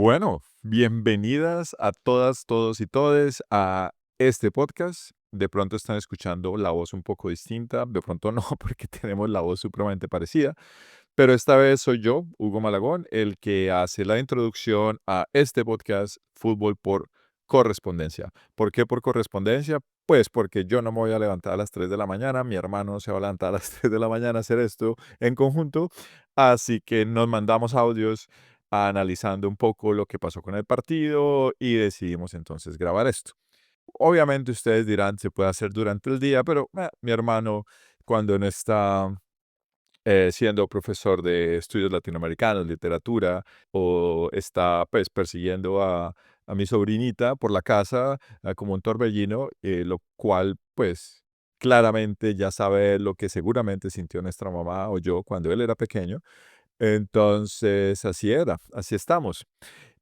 Bueno, bienvenidas a todas, todos y todes a este podcast. De pronto están escuchando la voz un poco distinta, de pronto no, porque tenemos la voz supremamente parecida, pero esta vez soy yo, Hugo Malagón, el que hace la introducción a este podcast Fútbol por Correspondencia. ¿Por qué por correspondencia? Pues porque yo no me voy a levantar a las 3 de la mañana, mi hermano se va a levantar a las 3 de la mañana a hacer esto en conjunto, así que nos mandamos audios analizando un poco lo que pasó con el partido y decidimos entonces grabar esto. Obviamente ustedes dirán, se puede hacer durante el día, pero mi hermano cuando no está siendo profesor de estudios latinoamericanos, literatura, o está pues persiguiendo a mi sobrinita por la casa como un torbellino, lo cual pues claramente ya sabe lo que seguramente sintió nuestra mamá o yo cuando él era pequeño. Entonces así era, así estamos.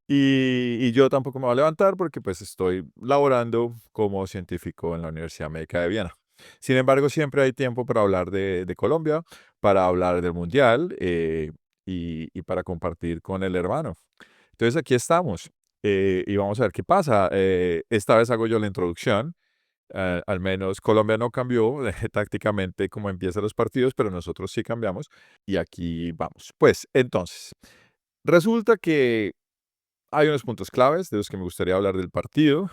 Y yo tampoco me voy a levantar porque pues estoy laborando como científico en la Universidad Médica de Viena. Sin embargo, siempre hay tiempo para hablar de Colombia, para hablar del Mundial y para compartir con el hermano. Entonces aquí estamos y vamos a ver qué pasa. Esta vez hago yo la introducción. Al menos Colombia no cambió tácticamente cómo empiezan los partidos, pero nosotros sí cambiamos y aquí vamos. Pues entonces, resulta que hay unos puntos claves de los que me gustaría hablar del partido.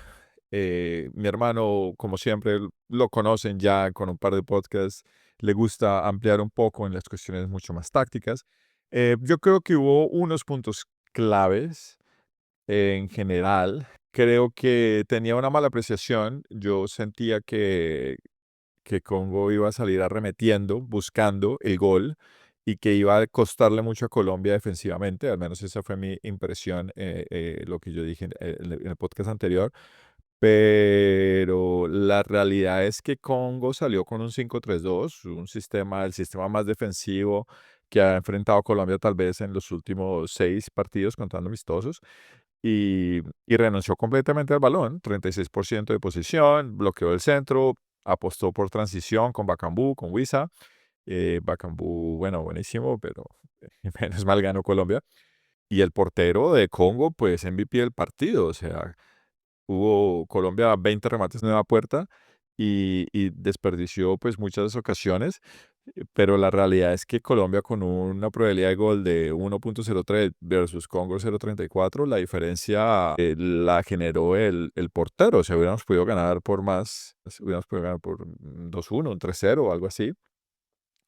Mi hermano, como siempre, lo conocen ya con un par de podcasts, le gusta ampliar un poco en las cuestiones mucho más tácticas. Yo creo que hubo unos puntos claves en general. Creo que tenía una mala apreciación. Yo sentía que Congo iba a salir arremetiendo, buscando el gol y que iba a costarle mucho a Colombia defensivamente, al menos esa fue mi impresión, lo que yo dije en el podcast anterior, pero la realidad es que Congo salió con un 5-3-2, el sistema más defensivo que ha enfrentado Colombia tal vez en los últimos 6 partidos contando amistosos, y renunció completamente al balón, 36% de posición, bloqueó el centro, apostó por transición con Bakambu, con Wissa. Bakambu, bueno, buenísimo, pero menos mal ganó Colombia. Y el portero de Congo, pues MVP del partido. O sea, hubo Colombia 20 remates en la puerta y desperdició pues muchas ocasiones, pero la realidad es que Colombia con una probabilidad de gol de 1.03 versus Congo 0.34, la diferencia la generó el portero. O sea, hubiéramos podido ganar por más, hubiéramos podido ganar por 2-1, un 3-0 o algo así,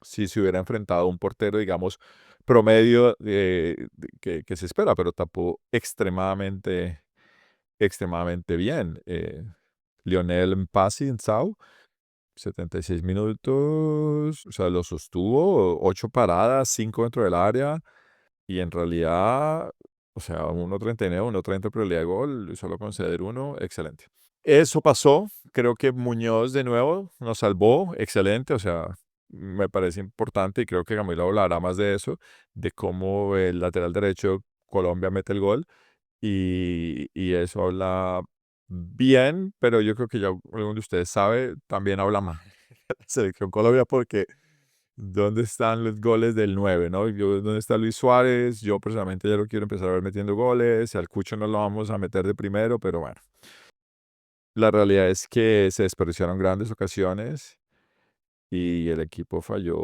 si se hubiera enfrentado a un portero, digamos, promedio que se espera, pero tapó extremadamente bien. Lionel Mpasi Nsau, 76 minutos, o sea, lo sostuvo, 8 paradas, 5 dentro del área, y en realidad, o sea, 1.39, 1.30 probabilidad de gol, y solo conceder uno, excelente. Eso pasó, creo que Muñoz de nuevo nos salvó, excelente, o sea, me parece importante y creo que Camilo hablará más de eso, de cómo el lateral derecho Colombia mete el gol y eso habla bien, pero yo creo que ya alguno de ustedes sabe, también habla mal de la selección Colombia porque ¿dónde están los goles del 9, no? ¿Dónde está Luis Suárez? Yo personalmente ya lo quiero empezar a ver metiendo goles, al Cucho no lo vamos a meter de primero, pero bueno. La realidad es que se desperdiciaron grandes ocasiones y el equipo falló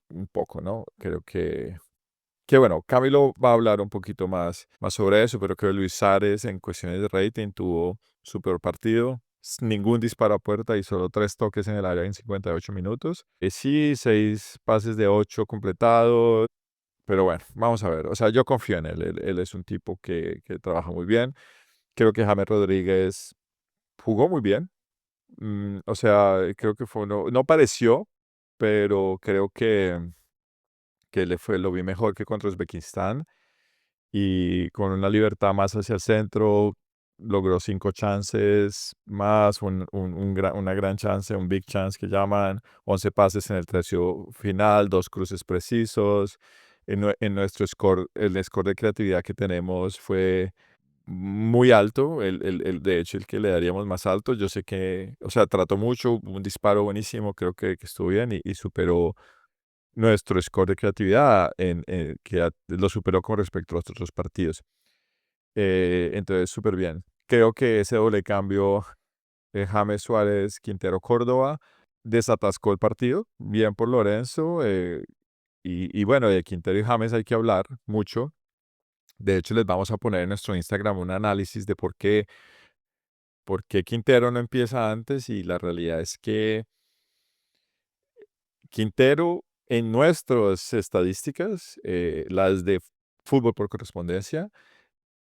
un poco, ¿no? Creo que bueno, Camilo va a hablar un poquito más sobre eso, pero creo que Luis Suárez en cuestiones de rating tuvo su peor partido. Ningún disparo a puerta y solo 3 toques en el área en 58 minutos. Sí, 6 pases de 8 completados, pero bueno, vamos a ver. O sea, yo confío en él. Él es un tipo que trabaja muy bien. Creo que James Rodríguez jugó muy bien. O sea, creo que no pareció, pero creo que lo vi mejor que contra Uzbekistán y con una libertad más hacia el centro, logró 5 chances más, una gran chance, un big chance que llaman, 11 pases en el tercio final, 2 cruces precisos. En nuestro score, el score de creatividad que tenemos fue muy alto, de hecho el que le daríamos más alto. Yo sé que, o sea, trató mucho, un disparo buenísimo, creo que estuvo bien y superó nuestro score de creatividad, lo superó con respecto a los otros partidos. Entonces, súper bien. Creo que ese doble cambio, James Suárez, Quintero Córdoba, desatascó el partido. Bien por Lorenzo. Y bueno, de Quintero y James hay que hablar mucho. De hecho, les vamos a poner en nuestro Instagram un análisis de por qué Quintero no empieza antes. Y la realidad es que Quintero, en nuestras estadísticas, las de fútbol por correspondencia,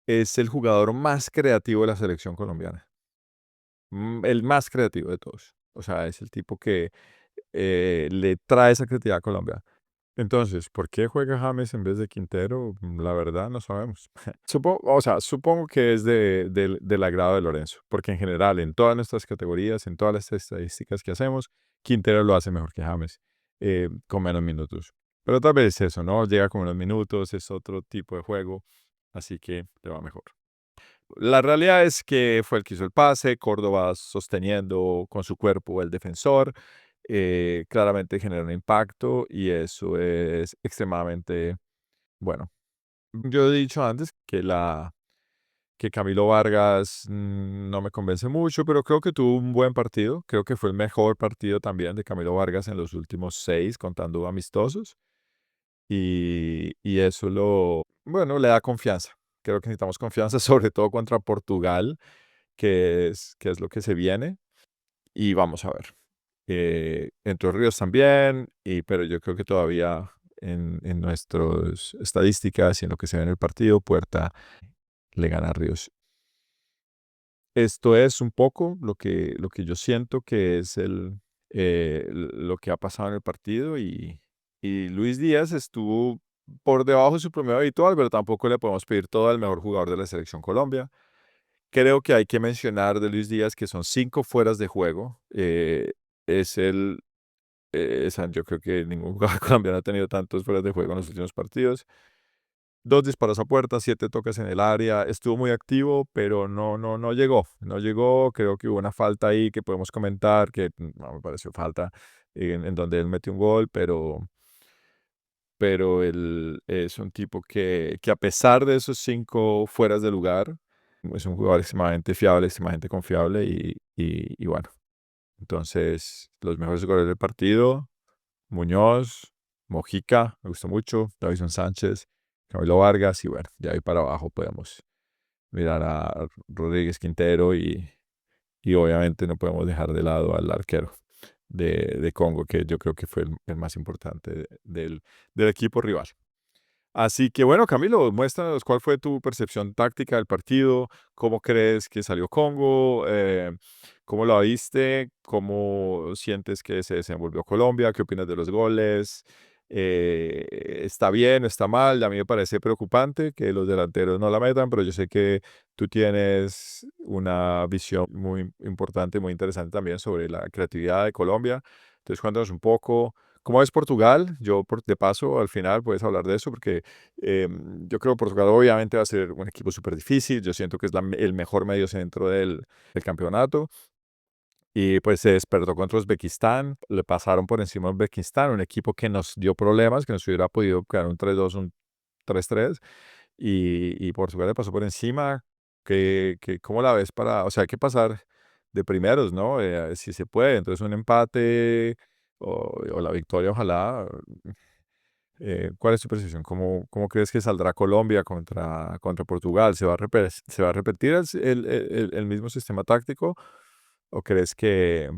es el jugador más creativo de la selección colombiana. El más creativo de todos. O sea, es el tipo que le trae esa creatividad a Colombia. Entonces, ¿por qué juega James en vez de Quintero? La verdad no sabemos. Supongo que es del agrado de Lorenzo, porque en general, en todas nuestras categorías, en todas las estadísticas que hacemos, Quintero lo hace mejor que James, con menos minutos. Pero tal vez eso, ¿no? Llega con menos minutos, es otro tipo de juego, así que le va mejor. La realidad es que fue el que hizo el pase, Córdoba sosteniendo con su cuerpo el defensor, claramente genera un impacto y eso es extremadamente bueno. Yo he dicho antes que Camilo Vargas no me convence mucho, pero creo que tuvo un buen partido. Creo que fue el mejor partido también de Camilo Vargas en los últimos 6, contando amistosos. Y eso bueno, le da confianza. Creo que necesitamos confianza, sobre todo contra Portugal, que es lo que se viene. Y vamos a ver. Entre Ríos también, pero yo creo que todavía en nuestras estadísticas y en lo que se ve en el partido, Puerta le gana a Ríos. Esto es un poco lo que yo siento que es lo que ha pasado en el partido y Luis Díaz estuvo por debajo de su promedio habitual, pero tampoco le podemos pedir todo al mejor jugador de la selección Colombia. Creo que hay que mencionar de Luis Díaz que son 5 fueras de juego. Es el yo creo que ningún jugador colombiano ha tenido tantos fueras de juego en los últimos partidos. 2 disparos a puerta, 7 toques en el área. Estuvo muy activo, pero no llegó. No llegó. Creo que hubo una falta ahí que podemos comentar, que no me pareció falta, en donde él metió un gol, pero él es un tipo que a pesar de esos 5 fueras de lugar, es un jugador extremadamente fiable, extremadamente confiable y bueno. Entonces, los mejores goles del partido: Muñoz, Mojica, me gustó mucho, Davison Sánchez, Camilo Vargas, y bueno, de ahí para abajo podemos mirar a Rodríguez Quintero y obviamente no podemos dejar de lado al arquero de Congo, que yo creo que fue el más importante del equipo rival. Así que bueno, Camilo, muéstranos cuál fue tu percepción táctica del partido, cómo crees que salió Congo, cómo lo viste, cómo sientes que se desenvolvió Colombia, qué opinas de los goles. ¿Está bien o está mal? A mí me parece preocupante que los delanteros no la metan, pero yo sé que tú tienes una visión muy importante, muy interesante también sobre la creatividad de Colombia. Entonces cuéntanos un poco. ¿Cómo es Portugal? De paso, al final puedes hablar de eso porque yo creo que Portugal obviamente va a ser un equipo súper difícil. Yo siento que es el mejor mediocentro del campeonato. Y pues se despertó contra Uzbekistán. Le pasaron por encima a Uzbekistán, un equipo que nos dio problemas, que nos hubiera podido quedar un 3-2, un 3-3. Y Portugal le pasó por encima. ¿Cómo la ves o sea, hay que pasar de primeros, ¿no? Si se puede. Entonces un empate o la victoria, ojalá. ¿Cuál es tu percepción? ¿Cómo crees que saldrá Colombia contra Portugal? ¿Se va a repetir el mismo sistema táctico? ¿O crees que,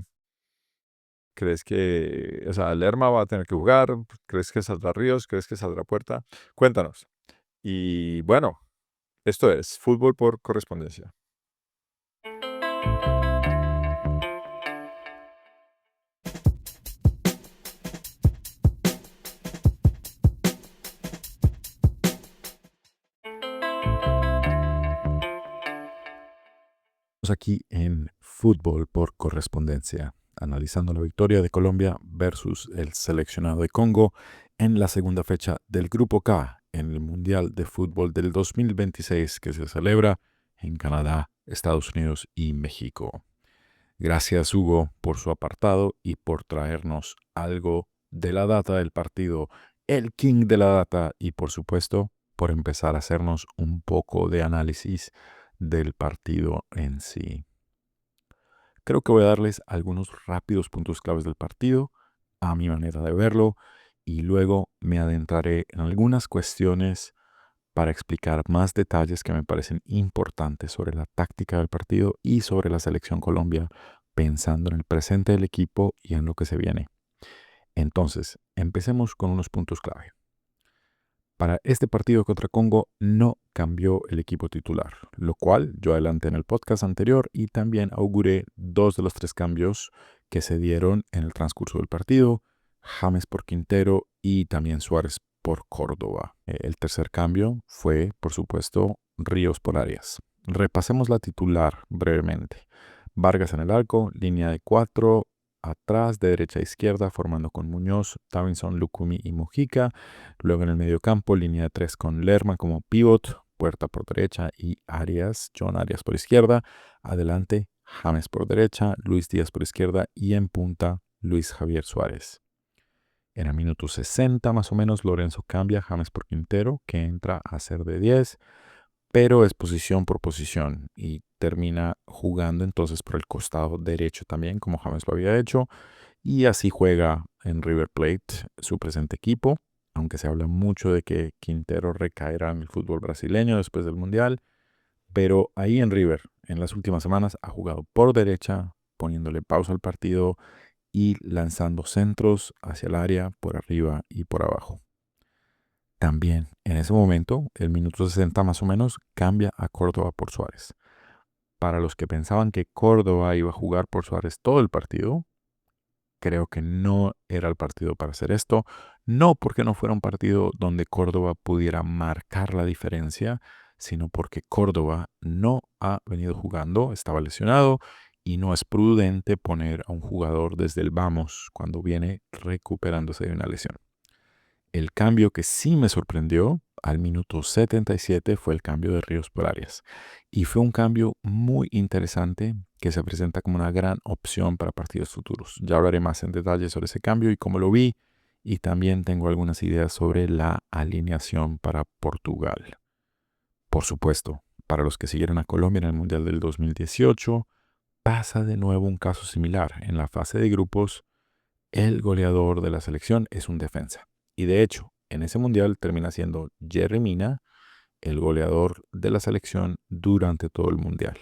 o sea, Lerma va a tener que jugar? ¿Crees que saldrá Ríos? ¿Crees que saldrá Puerta? Cuéntanos. Y bueno, esto es fútbol por correspondencia. Aquí en Fútbol por Correspondencia, analizando la victoria de Colombia versus el seleccionado de Congo en la segunda fecha del Grupo K en el Mundial de Fútbol del 2026 que se celebra en Canadá, Estados Unidos y México. Gracias, Hugo, por su apartado y por traernos algo de la data del partido, el king de la data y, por supuesto, por empezar a hacernos un poco de análisis del partido en sí. Creo que voy a darles algunos rápidos puntos claves del partido, a mi manera de verlo, y luego me adentraré en algunas cuestiones para explicar más detalles que me parecen importantes sobre la táctica del partido y sobre la selección Colombia, pensando en el presente del equipo y en lo que se viene. Entonces, empecemos con unos puntos clave. Para este partido contra Congo no cambió el equipo titular, lo cual yo adelanté en el podcast anterior y también auguré 2 de los 3 cambios que se dieron en el transcurso del partido, James por Quintero y también Suárez por Córdoba. El tercer cambio fue, por supuesto, Ríos por Arias. Repasemos la titular brevemente. Vargas en el arco, línea de 4, atrás de derecha a izquierda, formando con Muñoz, Davinson, Lucumi y Mojica. Luego en el mediocampo, línea de 3 con Lerma como pivot, Puerta por derecha y Arias, John Arias por izquierda. Adelante, James por derecha, Luis Díaz por izquierda y en punta, Luis Javier Suárez. En el minuto 60 más o menos, Lorenzo cambia a James por Quintero, que entra a ser de 10, pero es posición por posición y termina jugando entonces por el costado derecho también, como James lo había hecho, y así juega en River Plate su presente equipo, aunque se habla mucho de que Quintero recaerá en el fútbol brasileño después del Mundial, pero ahí en River, en las últimas semanas, ha jugado por derecha, poniéndole pausa al partido y lanzando centros hacia el área, por arriba y por abajo. También en ese momento, el minuto 60 más o menos, cambia a Córdoba por Suárez. Para los que pensaban que Córdoba iba a jugar por Suárez todo el partido, creo que no era el partido para hacer esto. No porque no fuera un partido donde Córdoba pudiera marcar la diferencia, sino porque Córdoba no ha venido jugando, estaba lesionado y no es prudente poner a un jugador desde el vamos cuando viene recuperándose de una lesión. El cambio que sí me sorprendió al minuto 77 fue el cambio de Ríos por Arias. Y fue un cambio muy interesante que se presenta como una gran opción para partidos futuros. Ya hablaré más en detalle sobre ese cambio y cómo lo vi. Y también tengo algunas ideas sobre la alineación para Portugal. Por supuesto, para los que siguieron a Colombia en el Mundial del 2018, pasa de nuevo un caso similar. En la fase de grupos, el goleador de la selección es un defensa. Y de hecho, en ese mundial termina siendo Yerry Mina el goleador de la selección durante todo el mundial.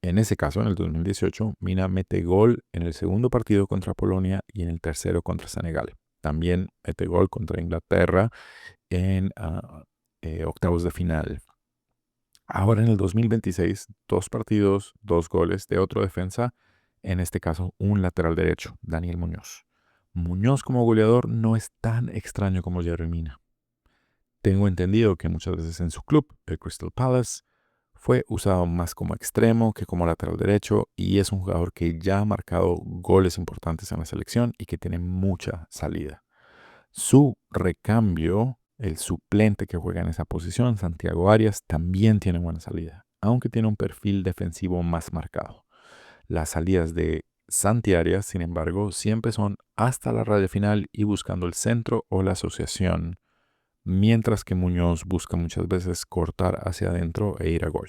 En ese caso, en el 2018, Mina mete gol en el segundo partido contra Polonia y en el tercero contra Senegal. También mete gol contra Inglaterra en octavos de final. Ahora en el 2026, 2 partidos, 2 goles de otro defensa, en este caso un lateral derecho, Daniel Muñoz. Muñoz como goleador no es tan extraño como Yerry Mina. Tengo entendido que muchas veces en su club, el Crystal Palace, fue usado más como extremo que como lateral derecho y es un jugador que ya ha marcado goles importantes en la selección y que tiene mucha salida. Su recambio, el suplente que juega en esa posición, Santiago Arias, también tiene buena salida, aunque tiene un perfil defensivo más marcado. Las salidas de Santi Arias, sin embargo, siempre son hasta la raya final y buscando el centro o la asociación, mientras que Muñoz busca muchas veces cortar hacia adentro e ir a gol.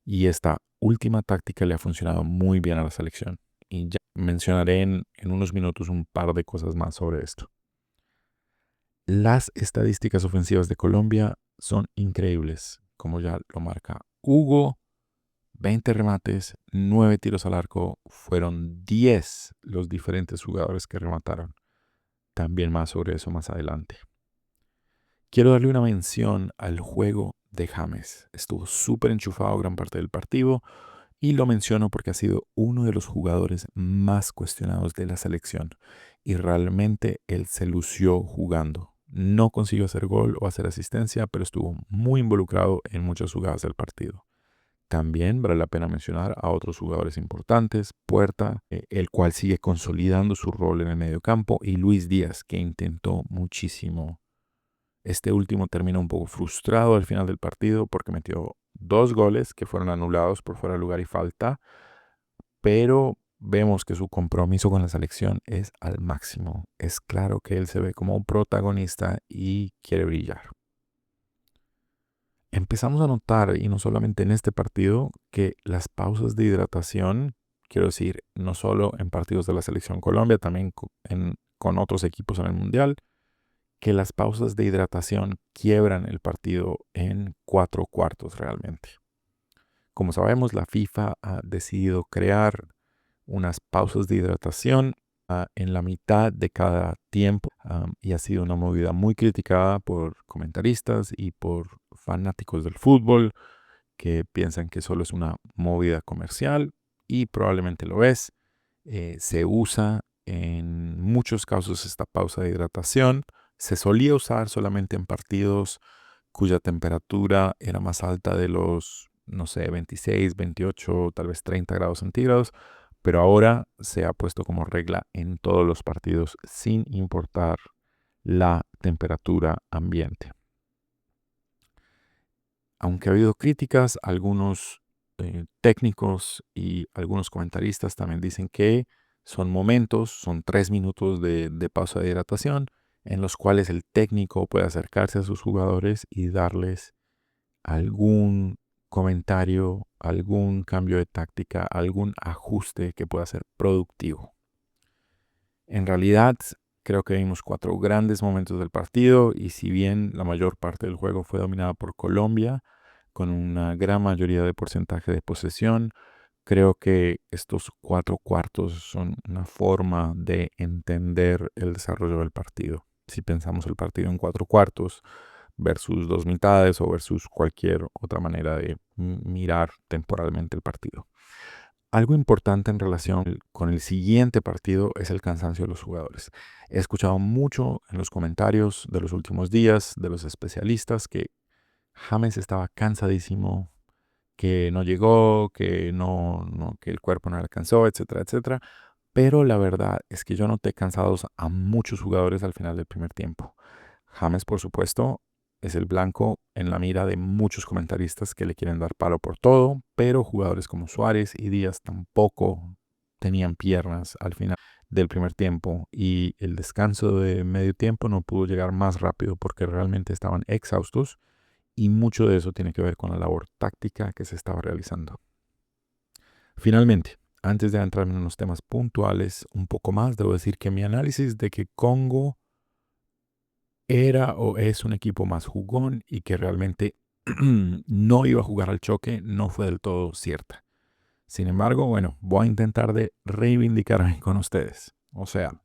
Y esta última táctica le ha funcionado muy bien a la selección. Y ya mencionaré en unos minutos un par de cosas más sobre esto. Las estadísticas ofensivas de Colombia son increíbles, como ya lo marca Hugo. 20 remates, 9 tiros al arco, fueron 10 los diferentes jugadores que remataron. También más sobre eso más adelante. Quiero darle una mención al juego de James. Estuvo súper enchufado gran parte del partido y lo menciono porque ha sido uno de los jugadores más cuestionados de la selección y realmente él se lució jugando. No consiguió hacer gol o hacer asistencia, pero estuvo muy involucrado en muchas jugadas del partido. También vale la pena mencionar a otros jugadores importantes, Puerta, el cual sigue consolidando su rol en el mediocampo, y Luis Díaz, que intentó muchísimo. Este último terminó un poco frustrado al final del partido porque metió 2 goles que fueron anulados por fuera de lugar y falta, pero vemos que su compromiso con la selección es al máximo. Es claro que él se ve como un protagonista y quiere brillar. empezamos a notar, y no solamente en este partido, que las pausas de hidratación, quiero decir, no solo en partidos de la Selección Colombia, también con otros equipos en el Mundial, que las pausas de hidratación quiebran el partido en 4 cuartos realmente. Como sabemos, la FIFA ha decidido crear unas pausas de hidratación en la mitad de cada tiempo y ha sido una movida muy criticada por comentaristas y por fanáticos del fútbol que piensan que solo es una movida comercial y probablemente lo es. Se usa en muchos casos esta pausa de hidratación. Se solía usar solamente en partidos cuya temperatura era más alta de los, no sé, 26, 28, tal vez 30 grados centígrados, pero ahora se ha puesto como regla en todos los partidos sin importar la temperatura ambiente. Aunque ha habido críticas, algunos técnicos y algunos comentaristas también dicen que son momentos, son 3 minutos de pausa de hidratación en los cuales el técnico puede acercarse a sus jugadores y darles algún comentario, algún cambio de táctica, algún ajuste que pueda ser productivo. En realidad, creo que vimos 4 grandes momentos del partido y si bien la mayor parte del juego fue dominada por Colombia, con una gran mayoría de porcentaje de posesión, creo que estos 4 cuartos son una forma de entender el desarrollo del partido. Si pensamos el partido en 4 cuartos versus 2 mitades o versus cualquier otra manera de mirar temporalmente el partido. Algo importante en relación con el siguiente partido es el cansancio de los jugadores. He escuchado mucho en los comentarios de los últimos días de los especialistas que James estaba cansadísimo, que no llegó, que el cuerpo no le alcanzó, etcétera, etcétera. Pero la verdad es que yo noté cansados a muchos jugadores al final del primer tiempo. James, por supuesto, es el blanco en la mira de muchos comentaristas que le quieren dar palo por todo, pero jugadores como Suárez y Díaz tampoco tenían piernas al final del primer tiempo y el descanso de medio tiempo no pudo llegar más rápido porque realmente estaban exhaustos y mucho de eso tiene que ver con la labor táctica que se estaba realizando. Finalmente, antes de entrar en unos temas puntuales un poco más, debo decir que mi análisis de que Congo era o es un equipo más jugón y que realmente no iba a jugar al choque no fue del todo cierta. Sin embargo, bueno, voy a intentar de reivindicarme con ustedes. O sea,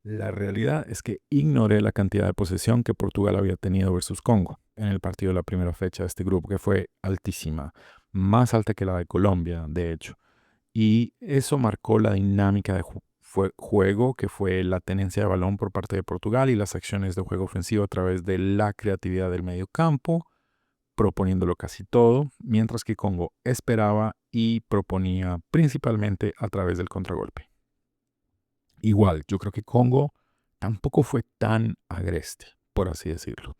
la realidad es que ignoré la cantidad de posesión que Portugal había tenido versus Congo en el partido de la primera fecha de este grupo, que fue altísima, más alta que la de Colombia, de hecho. Y eso marcó la dinámica de juego, que fue la tenencia de balón por parte de Portugal y las acciones de juego ofensivo a través de la creatividad del medio campo, proponiéndolo casi todo, mientras que Congo esperaba y proponía principalmente a través del contragolpe. Igual, yo creo que Congo tampoco fue tan agreste, por así decirlo.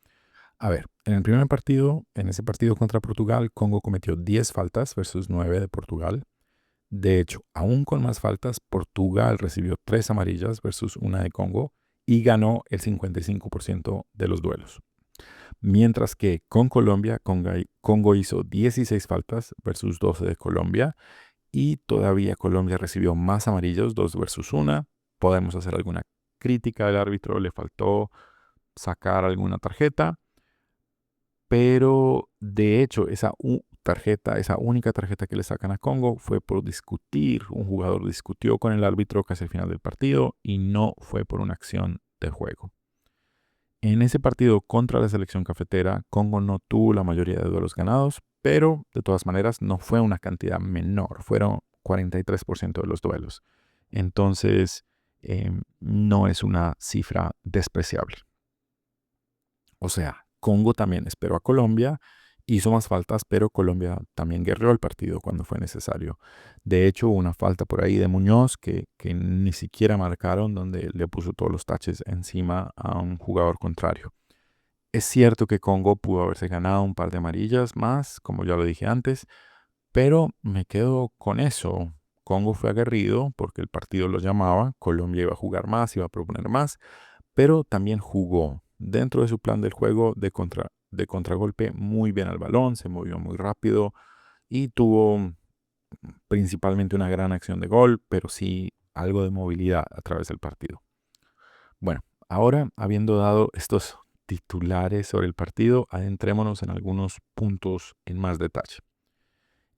A ver, en el primer partido, en ese partido contra Portugal, Congo cometió 10 faltas versus 9 de Portugal. De hecho, aún con más faltas, Portugal recibió 3 amarillas versus una de Congo y ganó el 55% de los duelos. Mientras que con Colombia, Congo hizo 16 faltas versus 12 de Colombia y todavía Colombia recibió más amarillos, 2 versus 1. Podemos hacer alguna crítica al árbitro, le faltó sacar alguna tarjeta, pero de hecho esa única tarjeta que le sacan a Congo fue por discutir. Un jugador discutió con el árbitro casi al final del partido y no fue por una acción de juego. En ese partido contra la selección cafetera, Congo no tuvo la mayoría de duelos ganados, pero de todas maneras no fue una cantidad menor, fueron 43% de los duelos. Entonces, no es una cifra despreciable. O sea, Congo también esperó a Colombia, hizo más faltas, pero Colombia también guerreó el partido cuando fue necesario. De hecho, hubo una falta por ahí de Muñoz que ni siquiera marcaron, donde le puso todos los taches encima a un jugador contrario. Es cierto que Congo pudo haberse ganado un par de amarillas más, como ya lo dije antes, pero me quedo con eso. Congo fue aguerrido porque el partido lo llamaba, Colombia iba a jugar más, iba a proponer más, pero también jugó dentro de su plan del juego de contragolpe muy bien al balón, se movió muy rápido y tuvo principalmente una gran acción de gol, pero sí algo de movilidad a través del partido. Bueno, ahora habiendo dado estos titulares sobre el partido, adentrémonos en algunos puntos en más detalle.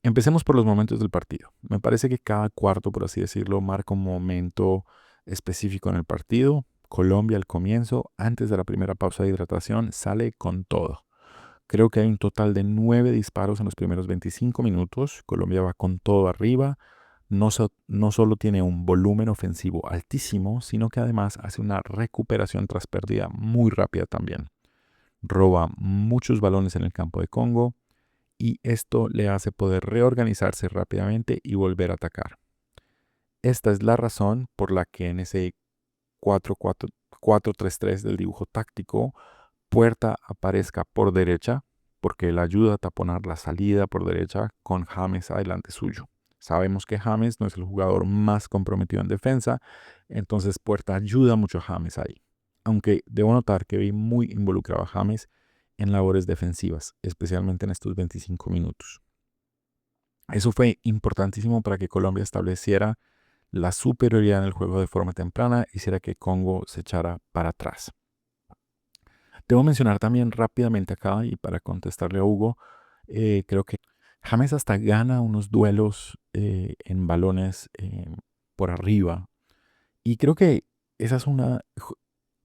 Empecemos por los momentos del partido. Me parece que cada cuarto, por así decirlo, marca un momento específico en el partido. Colombia al comienzo, antes de la primera pausa de hidratación, sale con todo. Creo que hay un total de 9 disparos en los primeros 25 minutos. Colombia va con todo arriba. No solo tiene un volumen ofensivo altísimo, sino que además hace una recuperación tras pérdida muy rápida también. Roba muchos balones en el campo de Congo y esto le hace poder reorganizarse rápidamente y volver a atacar. Esta es la razón por la que en ese 4-4-4-3-3 del dibujo táctico, Puerta aparezca por derecha, porque él ayuda a taponar la salida por derecha con James adelante suyo. Sabemos que James no es el jugador más comprometido en defensa, entonces Puerta ayuda mucho a James ahí. Aunque debo notar que vi muy involucrado a James en labores defensivas, especialmente en estos 25 minutos. Eso fue importantísimo para que Colombia estableciera la superioridad en el juego de forma temprana y hiciera que Congo se echara para atrás. Debo mencionar también rápidamente acá, y para contestarle a Hugo, creo que James hasta gana unos duelos en balones por arriba. Y creo que esa es una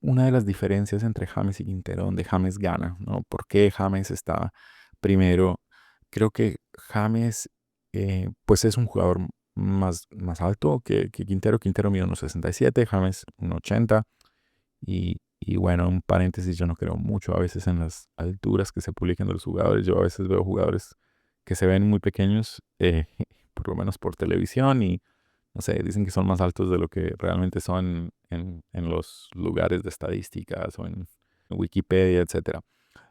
de las diferencias entre James y Quintero, donde James gana, ¿no? ¿Por qué James está primero? Creo que James, pues es un jugador más alto que Quintero. Quintero mide 1,67, James 1,80. Y bueno, un paréntesis, yo no creo mucho a veces en las alturas que se publican de los jugadores. Yo a veces veo jugadores que se ven muy pequeños, por lo menos por televisión, y no sé, dicen que son más altos de lo que realmente son en los lugares de estadísticas o en Wikipedia, etcétera.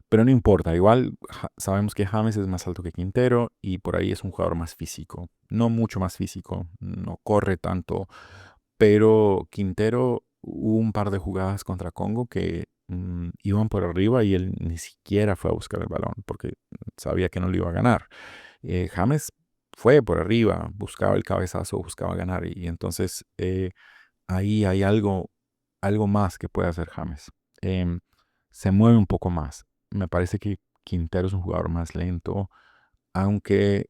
Pero no importa, igual sabemos que James es más alto que Quintero y por ahí es un jugador más físico. No mucho más físico, no corre tanto, pero Quintero hubo un par de jugadas contra Congo que iban por arriba y él ni siquiera fue a buscar el balón porque sabía que no le iba a ganar. James fue por arriba, buscaba el cabezazo, buscaba ganar y entonces ahí hay algo más que puede hacer James. Em, Se mueve un poco más. Me parece que Quintero es un jugador más lento, aunque,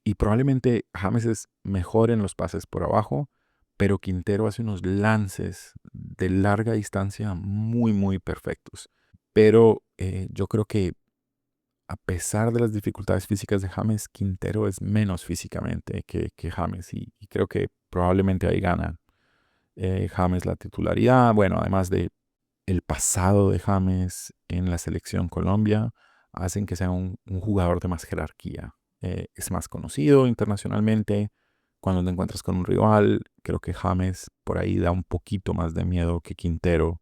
y probablemente James es mejor en los pases por abajo, pero Quintero hace unos lances de larga distancia muy, muy perfectos. Pero yo creo que a pesar de las dificultades físicas de James, Quintero es menos físicamente que James y creo que probablemente ahí gana James la titularidad. Bueno, además de el pasado de James en la selección Colombia, hacen que sea un jugador de más jerarquía. Es más conocido internacionalmente. Cuando te encuentras con un rival, creo que James por ahí da un poquito más de miedo que Quintero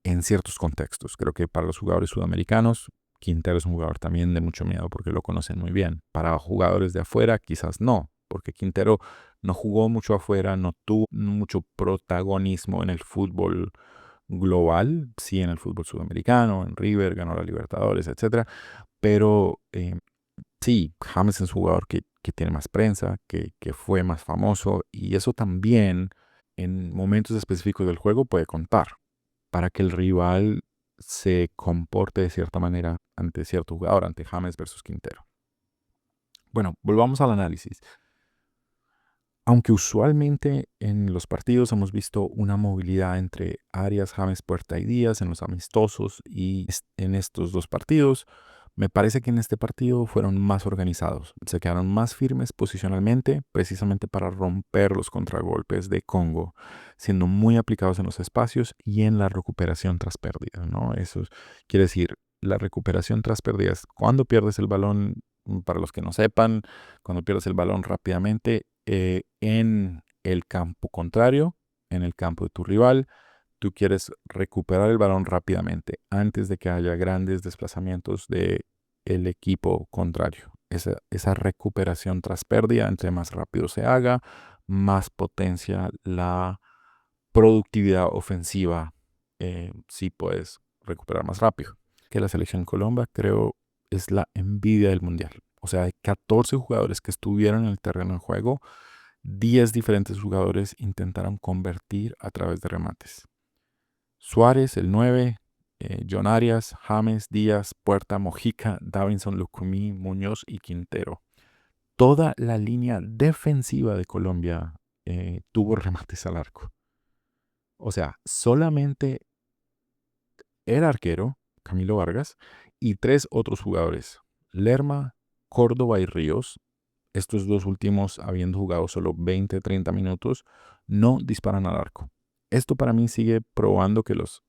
en ciertos contextos. Creo que para los jugadores sudamericanos, Quintero es un jugador también de mucho miedo porque lo conocen muy bien. Para jugadores de afuera, quizás no, porque Quintero no jugó mucho afuera, no tuvo mucho protagonismo en el fútbol global, sí en el fútbol sudamericano, en River, ganó la Libertadores, etcétera. Pero sí, James es un jugador que tiene más prensa, que fue más famoso, y eso también en momentos específicos del juego puede contar para que el rival se comporte de cierta manera ante cierto jugador, ante James versus Quintero. Bueno, volvamos al análisis. Aunque usualmente en los partidos hemos visto una movilidad entre Arias, James, Puerta y Díaz en los amistosos y en estos dos partidos, me parece que en este partido fueron más organizados. Se quedaron más firmes posicionalmente, precisamente para romper los contragolpes de Congo, siendo muy aplicados en los espacios y en la recuperación tras pérdidas, ¿no? Quiere decir, la recuperación tras pérdidas, cuando pierdes el balón, para los que no sepan, cuando pierdes el balón rápidamente en el campo contrario, en el campo de tu rival, tú quieres recuperar el balón rápidamente antes de que haya grandes desplazamientos de el equipo contrario. Esa recuperación tras pérdida, entre más rápido se haga, más potencia la productividad ofensiva, si puedes recuperar más rápido. que la selección Colombia creo es la envidia del mundial. O sea, hay 14 jugadores que estuvieron en el terreno de juego, 10 diferentes jugadores intentaron convertir a través de remates. Suárez, el 9, John Arias, James, Díaz, Puerta, Mojica, Davinson, Lucumí, Muñoz y Quintero. Toda la línea defensiva de Colombia tuvo remates al arco. O sea, solamente el arquero, Camilo Vargas, y 3 otros jugadores, Lerma, Córdoba y Ríos, estos dos últimos habiendo jugado solo 20-30 minutos, no disparan al arco. Esto para mí sigue probando que los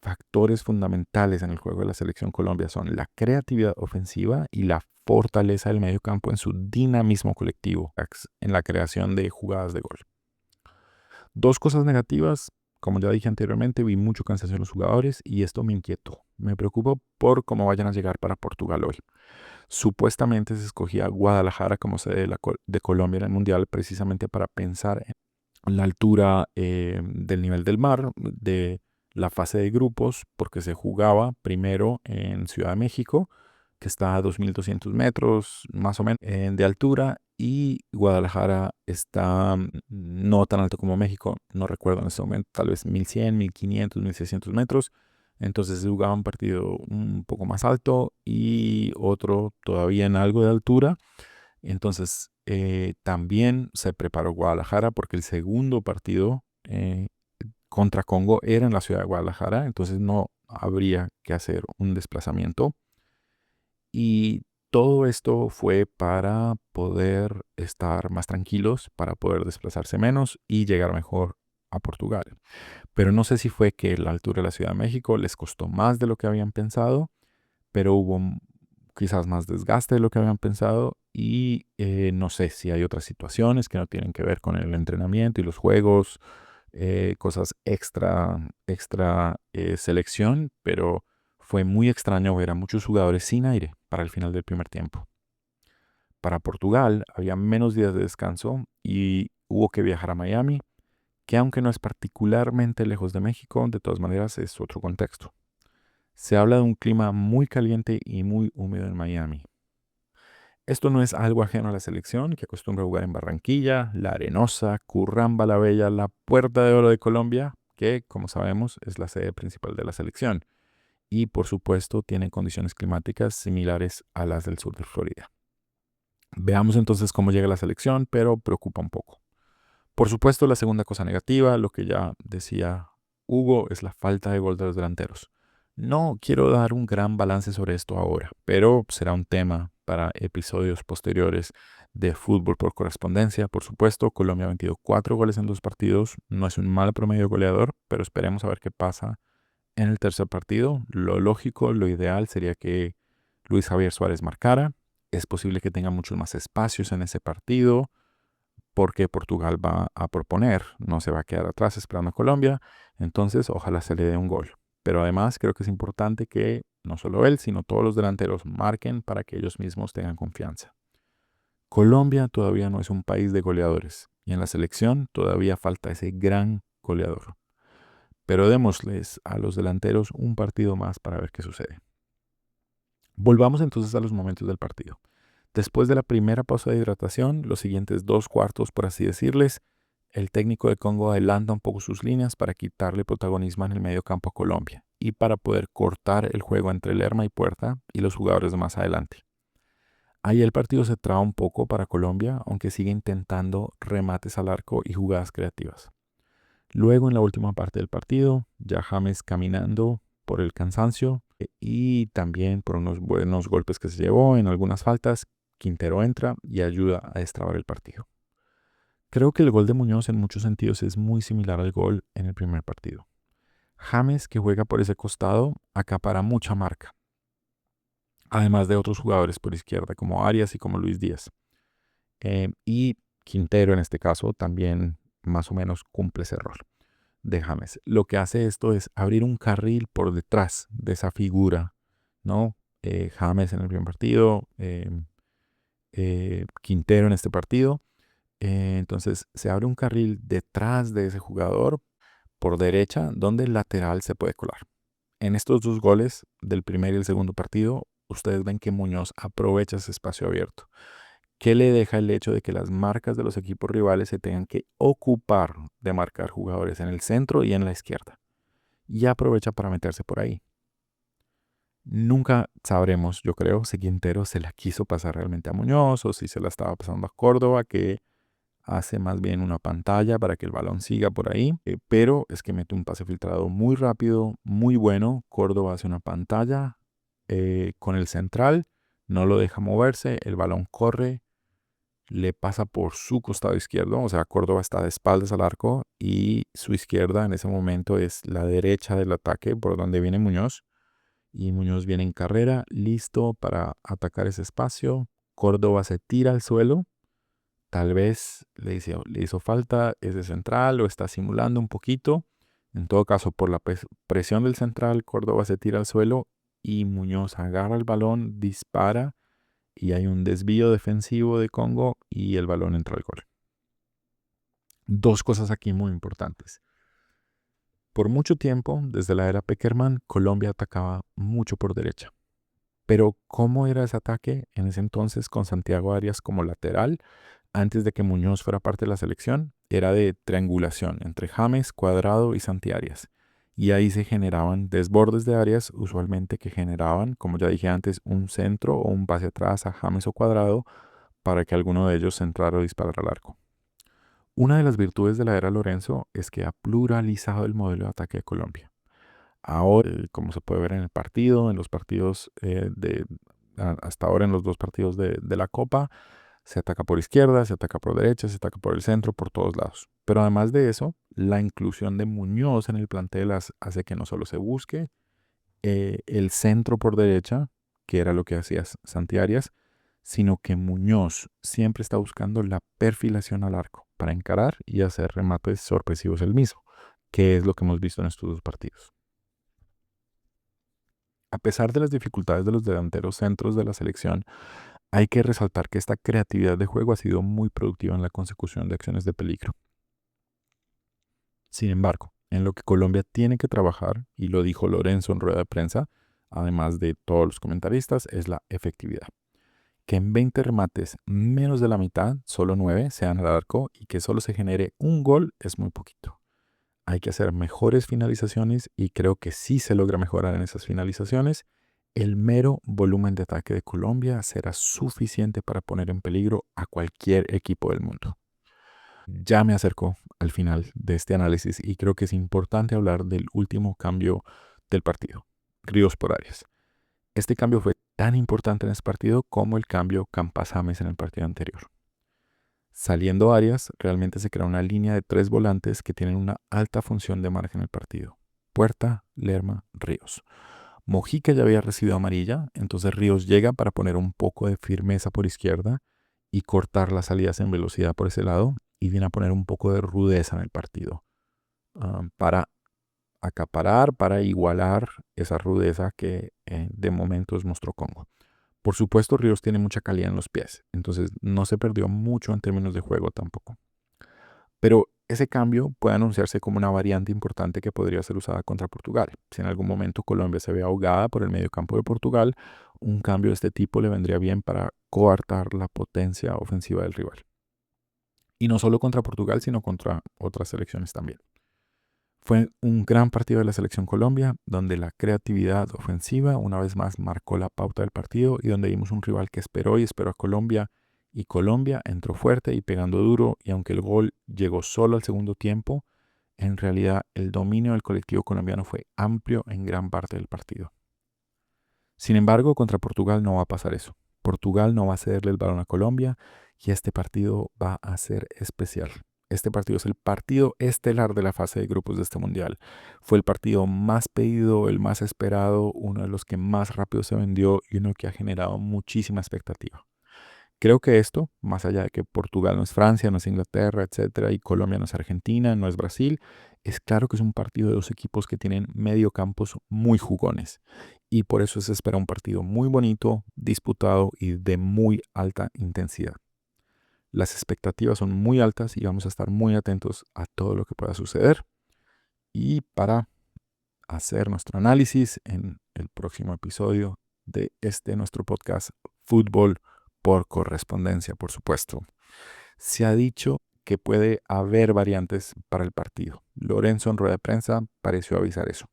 factores fundamentales en el juego de la selección Colombia son la creatividad ofensiva y la fortaleza del medio campo en su dinamismo colectivo, en la creación de jugadas de gol. Dos cosas negativas, como ya dije anteriormente, vi mucho cansancio en los jugadores y esto me inquietó. Me preocupo por cómo vayan a llegar para Portugal hoy. Supuestamente se escogía Guadalajara como sede de Colombia en el Mundial precisamente para pensar en la altura del nivel del mar, de la fase de grupos, porque se jugaba primero en Ciudad de México, que está a 2.200 metros más o menos de altura, y Guadalajara está no tan alto como México, no recuerdo en este momento, tal vez 1.100, 1.500, 1.600 metros. Entonces se jugaba un partido un poco más alto y otro todavía en algo de altura. Entonces también se preparó Guadalajara porque el segundo partido contra Congo era en la ciudad de Guadalajara, entonces no habría que hacer un desplazamiento. Y todo esto fue para poder estar más tranquilos, para poder desplazarse menos y llegar mejor a Portugal. Pero no sé si fue que la altura de la Ciudad de México les costó más de lo que habían pensado, pero hubo quizás más desgaste de lo que habían pensado y no sé si hay otras situaciones que no tienen que ver con el entrenamiento y los juegos, cosas extra selección, pero fue muy extraño ver a muchos jugadores sin aire para el final del primer tiempo. Para Portugal había menos días de descanso y hubo que viajar a Miami, que aunque no es particularmente lejos de México, de todas maneras es otro contexto. Se habla de un clima muy caliente y muy húmedo en Miami. Esto no es algo ajeno a la selección, que acostumbra jugar en Barranquilla, La Arenosa, Curramba la Bella, la Puerta de Oro de Colombia, que, como sabemos, es la sede principal de la selección. Y, por supuesto, tiene condiciones climáticas similares a las del sur de Florida. Veamos entonces cómo llega la selección, pero preocupa un poco. Por supuesto, la segunda cosa negativa, lo que ya decía Hugo, es la falta de gol de los delanteros. No quiero dar un gran balance sobre esto ahora, pero será un tema para episodios posteriores de fútbol por correspondencia. Por supuesto, Colombia ha metido 4 goles en 2 partidos. No es un mal promedio goleador, pero esperemos a ver qué pasa en el tercer partido. Lo lógico, lo ideal sería que Luis Javier Suárez marcara. Es posible que tenga muchos más espacios en ese partido porque Portugal va a proponer, no se va a quedar atrás esperando a Colombia, entonces ojalá se le dé un gol. Pero además creo que es importante que no solo él, sino todos los delanteros marquen para que ellos mismos tengan confianza. Colombia todavía no es un país de goleadores y en la selección todavía falta ese gran goleador. Pero démosles a los delanteros un partido más para ver qué sucede. Volvamos entonces a los momentos del partido. Después de la primera pausa de hidratación, los siguientes 2 cuartos, por así decirles, el técnico de Congo adelanta un poco sus líneas para quitarle protagonismo en el medio campo a Colombia y para poder cortar el juego entre Lerma y Puerta y los jugadores de más adelante. Ahí el partido se traba un poco para Colombia, aunque sigue intentando remates al arco y jugadas creativas. Luego, en la última parte del partido, ya James caminando por el cansancio y también por unos buenos golpes que se llevó en algunas faltas, Quintero entra y ayuda a destrabar el partido. Creo que el gol de Muñoz en muchos sentidos es muy similar al gol en el primer partido. James, que juega por ese costado, acapara mucha marca, además de otros jugadores por izquierda como Arias y como Luis Díaz. Y Quintero en este caso también más o menos cumple ese rol de James. Lo que hace esto es abrir un carril por detrás de esa figura, ¿no? James en el primer partido, Quintero en este partido. Entonces se abre un carril detrás de ese jugador por derecha donde el lateral se puede colar. En estos dos goles del primer y el segundo partido, ustedes ven que Muñoz aprovecha ese espacio abierto. ¿Qué le deja el hecho de que las marcas de los equipos rivales se tengan que ocupar de marcar jugadores en el centro y en la izquierda? Y aprovecha para meterse por ahí. Nunca sabremos, yo creo, si Quintero se la quiso pasar realmente a Muñoz o si se la estaba pasando a Córdoba, que hace más bien una pantalla para que el balón siga por ahí. Pero es que mete un pase filtrado muy rápido, muy bueno. Córdoba hace una pantalla con el central, no lo deja moverse, el balón corre, le pasa por su costado izquierdo, o sea, Córdoba está de espaldas al arco y su izquierda en ese momento es la derecha del ataque por donde viene Muñoz. Y Muñoz viene en carrera, listo para atacar ese espacio. Córdoba se tira al suelo. Tal vez le hizo falta ese central o está simulando un poquito. En todo caso, por la presión del central, Córdoba se tira al suelo y Muñoz agarra el balón, dispara y hay un desvío defensivo de Congo y el balón entra al gol. Dos cosas aquí muy importantes. Por mucho tiempo, desde la era Peckerman, Colombia atacaba mucho por derecha. Pero ¿cómo era ese ataque en ese entonces con Santiago Arias como lateral? Antes de que Muñoz fuera parte de la selección, era de triangulación entre James, Cuadrado y Santi Arias. Y ahí se generaban desbordes de Arias, usualmente que generaban, como ya dije antes, un centro o un pase atrás a James o Cuadrado para que alguno de ellos centrara o disparara al arco. Una de las virtudes de la era Lorenzo es que ha pluralizado el modelo de ataque de Colombia. Ahora, como se puede ver en el partido, en los partidos hasta ahora en los dos partidos de la Copa, se ataca por izquierda, se ataca por derecha, se ataca por el centro, por todos lados. Pero además de eso, la inclusión de Muñoz en el plantel hace que no solo se busque el centro por derecha, que era lo que hacía Santi Arias, sino que Muñoz siempre está buscando la perfilación al arco para encarar y hacer remates sorpresivos él mismo, que es lo que hemos visto en estos dos partidos. A pesar de las dificultades de los delanteros centros de la selección, hay que resaltar que esta creatividad de juego ha sido muy productiva en la consecución de acciones de peligro. Sin embargo, en lo que Colombia tiene que trabajar, y lo dijo Lorenzo en rueda de prensa, además de todos los comentaristas, es la efectividad. Que en 20 remates, menos de la mitad, solo 9, sean al arco y que solo se genere un gol es muy poquito. Hay que hacer mejores finalizaciones y creo que sí se logra mejorar en esas finalizaciones. El mero volumen de ataque de Colombia será suficiente para poner en peligro a cualquier equipo del mundo. Ya me acerco al final de este análisis y creo que es importante hablar del último cambio del partido, Ríos por Arias. Este cambio fue tan importante en este partido como el cambio Campas-James en el partido anterior. Saliendo Arias, realmente se crea una línea de 3 volantes que tienen una alta función de marca en el partido. Puerta, Lerma, Ríos. Mojica ya había recibido amarilla, entonces Ríos llega para poner un poco de firmeza por izquierda y cortar las salidas en velocidad por ese lado y viene a poner un poco de rudeza en el partido para acaparar, para igualar esa rudeza que de momentos mostró Congo. Por supuesto, Ríos tiene mucha calidad en los pies, entonces no se perdió mucho en términos de juego tampoco. Pero ese cambio puede anunciarse como una variante importante que podría ser usada contra Portugal. Si en algún momento Colombia se ve ahogada por el mediocampo de Portugal, un cambio de este tipo le vendría bien para coartar la potencia ofensiva del rival. Y no solo contra Portugal, sino contra otras selecciones también. Fue un gran partido de la selección Colombia, donde la creatividad ofensiva una vez más marcó la pauta del partido y donde vimos un rival que esperó y esperó a Colombia y Colombia entró fuerte y pegando duro y aunque el gol llegó solo al segundo tiempo, en realidad el dominio del colectivo colombiano fue amplio en gran parte del partido. Sin embargo, contra Portugal no va a pasar eso. Portugal no va a cederle el balón a Colombia y este partido va a ser especial. Este partido es el partido estelar de la fase de grupos de este mundial. Fue el partido más pedido, el más esperado, uno de los que más rápido se vendió y uno que ha generado muchísima expectativa. Creo que esto, más allá de que Portugal no es Francia, no es Inglaterra, etcétera, y Colombia no es Argentina, no es Brasil, es claro que es un partido de dos equipos que tienen mediocampos muy jugones. Y por eso se espera un partido muy bonito, disputado y de muy alta intensidad. Las expectativas son muy altas y vamos a estar muy atentos a todo lo que pueda suceder. Y para hacer nuestro análisis en el próximo episodio de nuestro podcast Fútbol por correspondencia, por supuesto. Se ha dicho que puede haber variantes para el partido. Lorenzo en rueda de prensa pareció avisar eso.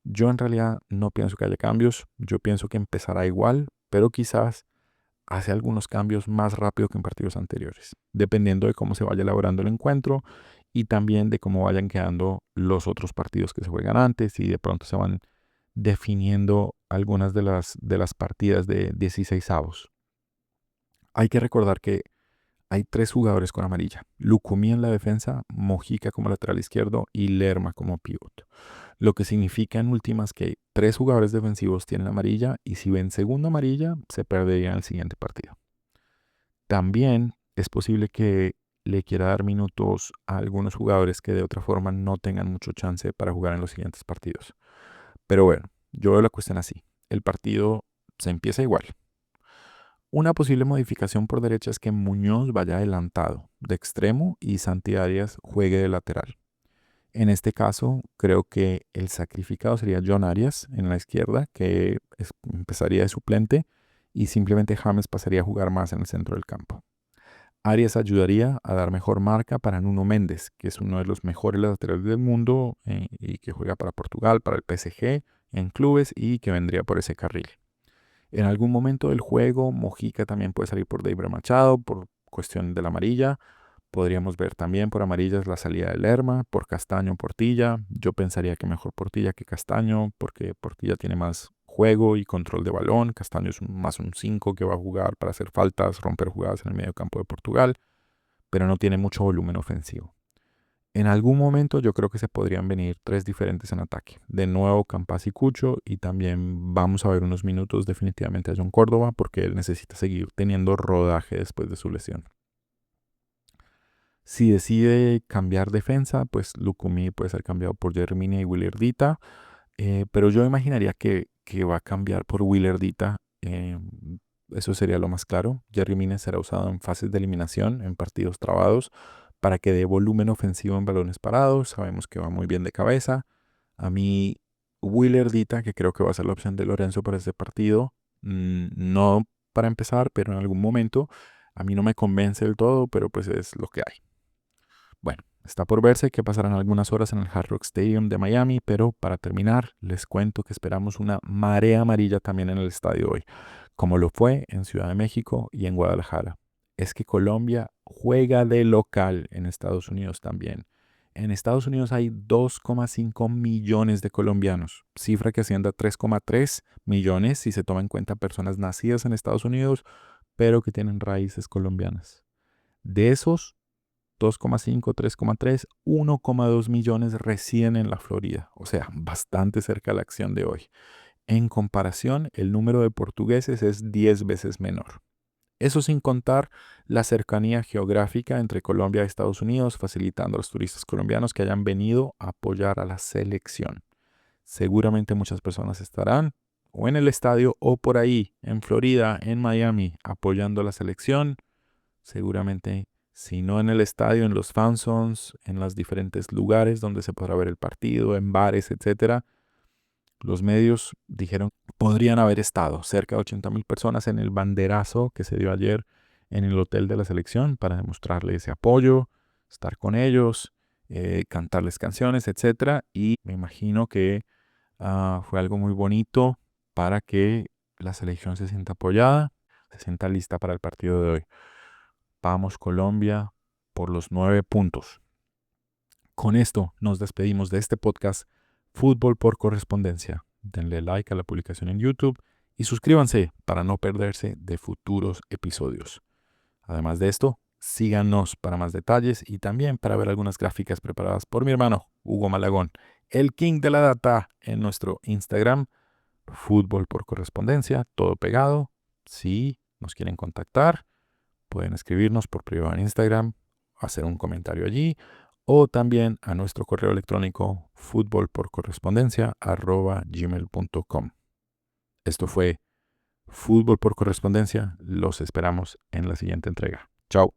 Yo en realidad no pienso que haya cambios. Yo pienso que empezará igual, pero quizás hace algunos cambios más rápido que en partidos anteriores, dependiendo de cómo se vaya elaborando el encuentro y también de cómo vayan quedando los otros partidos que se juegan antes y de pronto se van definiendo algunas de las partidas de 16avos. Hay que recordar que hay 3 jugadores con amarilla: Lucumí en la defensa, Mojica como lateral izquierdo y Lerma como pivot. Lo que significa en últimas que 3 jugadores defensivos tienen amarilla y si ven segunda amarilla se perderían el siguiente partido. También es posible que le quiera dar minutos a algunos jugadores que de otra forma no tengan mucho chance para jugar en los siguientes partidos. Pero bueno, yo veo la cuestión así. El partido se empieza igual. Una posible modificación por derecha es que Muñoz vaya adelantado de extremo y Santi Arias juegue de lateral. En este caso, creo que el sacrificado sería John Arias en la izquierda, que empezaría de suplente, y simplemente James pasaría a jugar más en el centro del campo. Arias ayudaría a dar mejor marca para Nuno Méndez, que es uno de los mejores laterales del mundo y que juega para Portugal, para el PSG, en clubes y que vendría por ese carril. En algún momento del juego, Mojica también puede salir por David Machado por cuestión de la amarilla. Podríamos ver también por amarillas la salida de Lerma, por Castaño, Portilla. Yo pensaría que mejor Portilla que Castaño, porque Portilla tiene más juego y control de balón. Castaño es más un 5 que va a jugar para hacer faltas, romper jugadas en el medio campo de Portugal, pero no tiene mucho volumen ofensivo. En algún momento yo creo que se podrían venir 3 diferentes en ataque. De nuevo Campas y Cucho, y también vamos a ver unos minutos definitivamente a John Córdoba porque él necesita seguir teniendo rodaje después de su lesión. Si decide cambiar defensa, pues Lucumí puede ser cambiado por Jeremina y Willardita, pero yo imaginaría que va a cambiar por Willardita. Eso sería lo más claro. Jeremina será usado en fases de eliminación, en partidos trabados, para que dé volumen ofensivo en balones parados. Sabemos que va muy bien de cabeza. A mí, Willardita, que creo que va a ser la opción de Lorenzo para este partido, no para empezar, pero en algún momento, a mí no me convence del todo, pero pues es lo que hay. Bueno, está por verse que pasarán algunas horas en el Hard Rock Stadium de Miami, pero para terminar, les cuento que esperamos una marea amarilla también en el estadio hoy, como lo fue en Ciudad de México y en Guadalajara. Es que Colombia juega de local en Estados Unidos también. En Estados Unidos hay 2,5 millones de colombianos, cifra que asciende a 3,3 millones si se toma en cuenta personas nacidas en Estados Unidos, pero que tienen raíces colombianas. De esos 2,5, 3,3, 1,2 millones residen en la Florida, o sea, bastante cerca de la acción de hoy. En comparación, el número de portugueses es 10 veces menor. Eso sin contar la cercanía geográfica entre Colombia y Estados Unidos, facilitando a los turistas colombianos que hayan venido a apoyar a la selección. Seguramente muchas personas estarán o en el estadio o por ahí, en Florida, en Miami, apoyando a la selección. Seguramente, si no en el estadio, en los fan zones, en los diferentes lugares donde se podrá ver el partido, en bares, etcétera. Los medios dijeron que podrían haber estado cerca de 80,000 personas en el banderazo que se dio ayer en el hotel de la selección para demostrarle ese apoyo, estar con ellos, cantarles canciones, etcétera. Y me imagino que fue algo muy bonito para que la selección se sienta apoyada, se sienta lista para el partido de hoy. Vamos Colombia por los 9 puntos. Con esto nos despedimos de este podcast Fútbol por Correspondencia. Denle like a la publicación en YouTube y suscríbanse para no perderse de futuros episodios. Además de esto, síganos para más detalles y también para ver algunas gráficas preparadas por mi hermano Hugo Malagón, el king de la data, en nuestro Instagram, Fútbol por Correspondencia, todo pegado. Si nos quieren contactar, pueden escribirnos por privado en Instagram, hacer un comentario allí o también a nuestro correo electrónico futbolporcorrespondencia@gmail.com. Esto fue Fútbol por Correspondencia. Los esperamos en la siguiente entrega. Chao.